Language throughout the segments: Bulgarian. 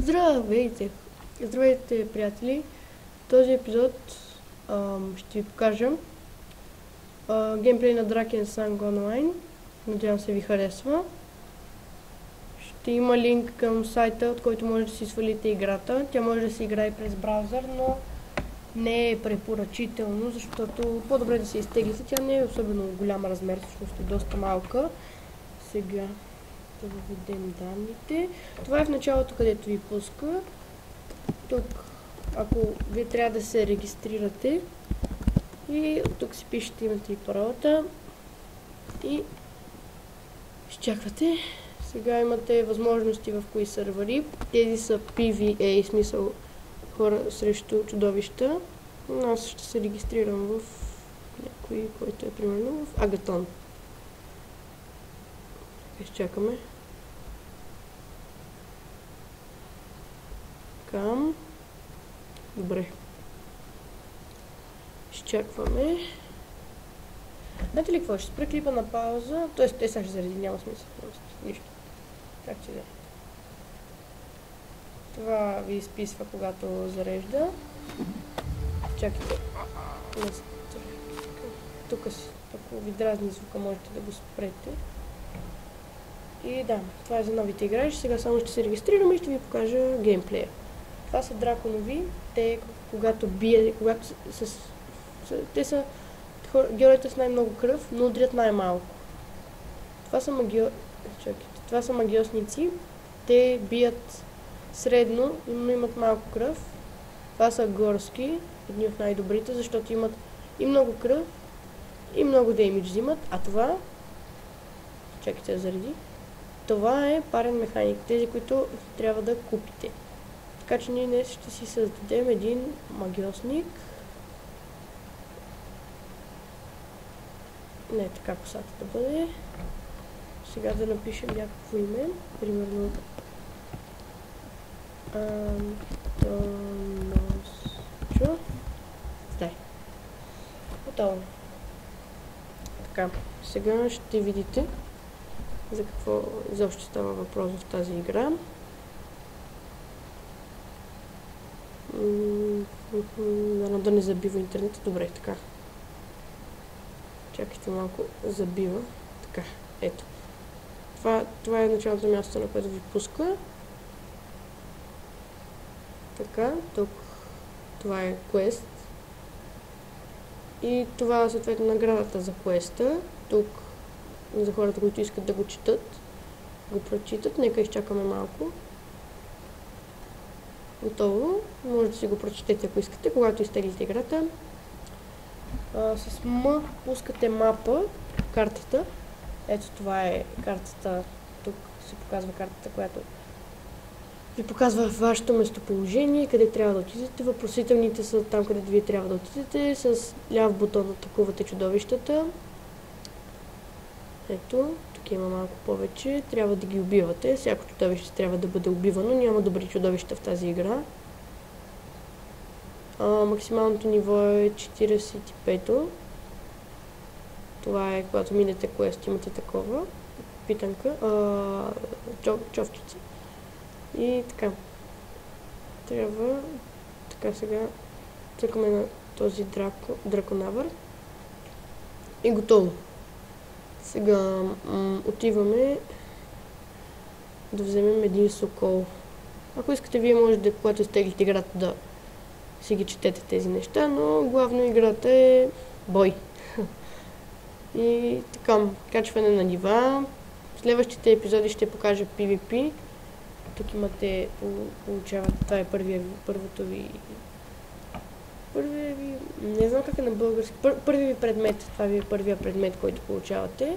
Здравейте! Здравейте, приятели! В този епизод ще ви покажа геймплей на Draken Song Online. Надявам се ви харесва. Ще има линк към сайта, от който може да си свалите играта. Тя може да се играе през браузър, но не е препоръчително, защото по-добре да се изтеглите. Тя не е особено голям размер, всъщност е доста малка. Сега да въведем данните. Това е в началото, където ви пуска. Тук, ако вие трябва да се регистрирате, и тук си пишете името и паролата и изчаквате. Сега имате възможности в кои сървъри. Тези са PvE, смисъл хора срещу чудовища. Аз ще се регистрирам в някой, който е примерно в Агатон. Изчакаме. Към. Добре. Изчакваме. Знаете ли какво? Ще спра клипа на пауза. Тоест, те сега ще зареди, няма смисъл. Нищо. Как че да. Това ви изписва, когато зарежда. Чакайте. Тук си. Ако ви дразни звука, можете да го спрете. И да, това е за новите играчи. Сега само ще се регистрираме и ще ви покажа геймплея. Това са драконови. Те, когато те са героите с най-много кръв, но удрят най-малко. Това са магиосници. Те бият средно, но имат малко кръв. Това са горски, едни от най-добрите, защото имат и много кръв, и много деймидж взимат. А това, чакайте да зареди, това е парен механик, тези, които трябва да купите. Така че ние днес ще си създадем един магиосник. Не, така косата да бъде. Сега да напишем някакво име. Примерно Антоносчо. Дай. Готово. Така, сега ще видите за какво изобщо става въпрос в тази игра. Да не забива интернет. Добре, така. Чакайте малко. Забива. Така, ето. Това е началното място, на което ви пуска. Така, тук. Това е квест. И това е съответно наградата за квеста. Тук за хората, които искат да го четат, го прочитат. Нека изчакаме малко. Готово. Може да си го прочетете, ако искате, когато изтеглите играта. С М пускате мапа, картата. Ето това е картата. Тук се показва картата, която ви показва вашето местоположение, къде трябва да отидете. Въпросителните са там, където вие трябва да отидете. С ляв бутон атакувате чудовищата. Ето, тук има малко повече. Трябва да ги убивате. Всяко чудовище трябва да бъде убивано. Няма добри чудовища в тази игра. Максималното ниво е 45-то. Това е когато минете квест, имате такова. Питанка. Човчици. И така. Трябва. Така сега. Цъкаме на този драконавър. И готово. Сега отиваме да вземем един сокол. Ако искате, вие можете, когато изтеглите играта, да си ги четете тези неща, но главно играта е бой. И така, качване на нива. В следващите епизоди ще покажа PvP. Тук имате, получавате, това е първото ви, не знам как е на български, първи ви предмет, това ви е първия предмет, който получавате.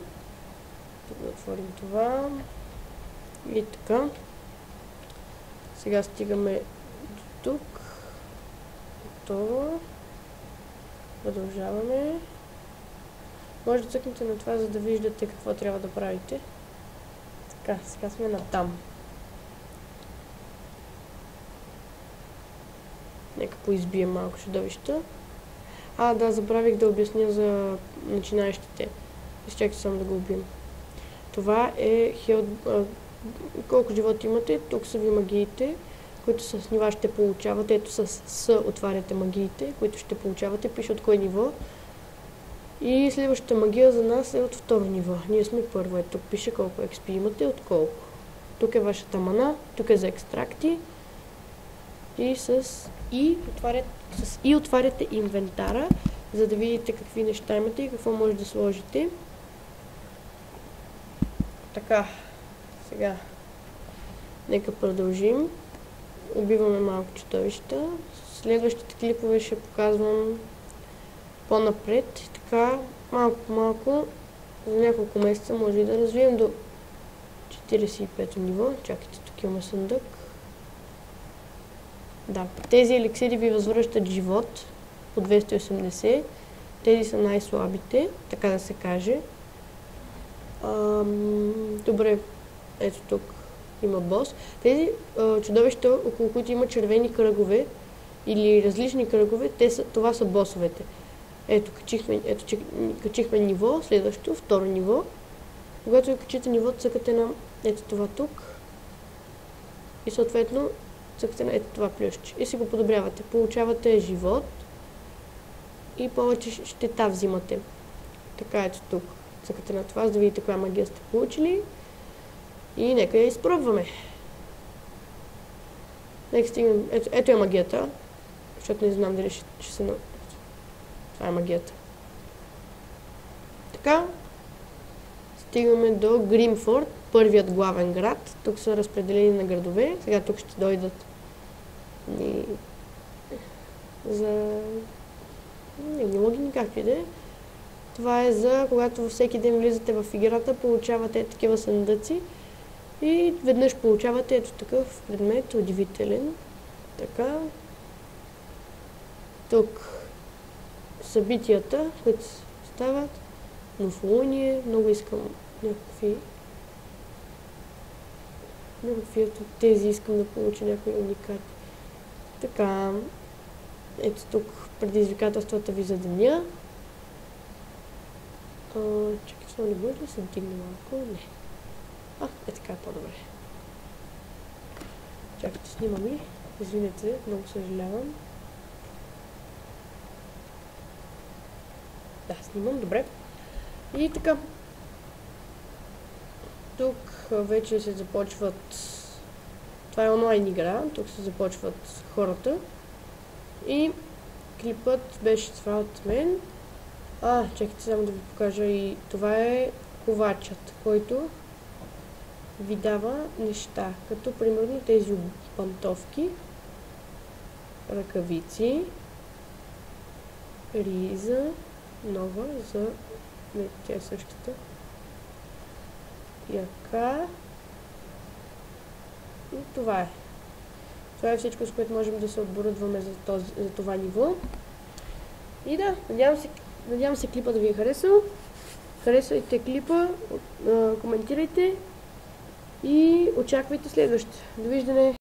Тук да отворим това. И така. Сега стигаме до тук. Готово. Продължаваме. Може да цъкнете на това, за да виждате какво трябва да правите. Така, сега сме на там. Нека поизбием малко чудовища. Да, забравих да обясня за начинаещите. Изчакайте само да го убием. Това е колко живота имате. Тук са ви магиите, които с нива ще получавате. Ето с отваряте магиите, които ще получавате. Пише от кое ниво. И следващата магия за нас е от второ ниво. Ние сме първо. Ето тук пише колко XP имате, от колко. Тук е вашата мана, тук е за екстракти. И с И отваряте инвентара, за да видите какви неща имате и какво може да сложите. Така, сега нека продължим. Убиваме малко чудовища. Следващите клипове ще показвам по-напред. Така, малко по малко, за няколко месеца може и да развием до 45 ниво. Чакайте, тук има съндък. Да, тези еликсири ви възвръщат живот по 280. Тези са най-слабите, така да се каже. Добре, ето тук има бос. Тези чудовища, около които има червени кръгове или различни кръгове, това са босовете. Ето, качихме ниво, следващо, второ ниво. Когато ви качите ниво, цъкате на ето това тук и съответно цъкате на ето това плюсче и си го подобрявате. Получавате живот и повече щета взимате. Така, ето тук цъкате на това, за да видите коя магия сте получили. И нека я изпробваме. Нека стигнем. Ето е магията, защото не знам дали ще се... Това е магията. Така, стигаме до Гримфорд, първият главен град. Тук са разпределени на градове. Сега тук ще дойдат за... Не логини, както и да е. Това е за когато всеки ден влизате в играта, получавате такива съндъци и веднъж получавате ето такъв предмет, удивителен. Така. Тук събитията, които стават. Новолуние, много искам някакви от тези искам да получа някои уникати. Така, ето тук предизвикателствата ви за деня. Чакай, това не може да се дигне малко? Не. Е така по-добре. Чакайте, снимам ли? Извинете, много съжалявам. Да, снимам, добре. И така. Тук вече се започват... Това е онлайн игра, тук се започват хората. И клипът беше това от мен. Чакайте само да ви покажа и това е ковачът, който ви дава неща, като примерно тези пантовки, ръкавици, риза, нова за... Не, тя е същата. Яка. И това е. Това е всичко, с което можем да се оборудваме за това ниво. И да, надявам се клипа да ви е харесал. Харесвайте клипа, коментирайте и очаквайте следващия. Довиждане!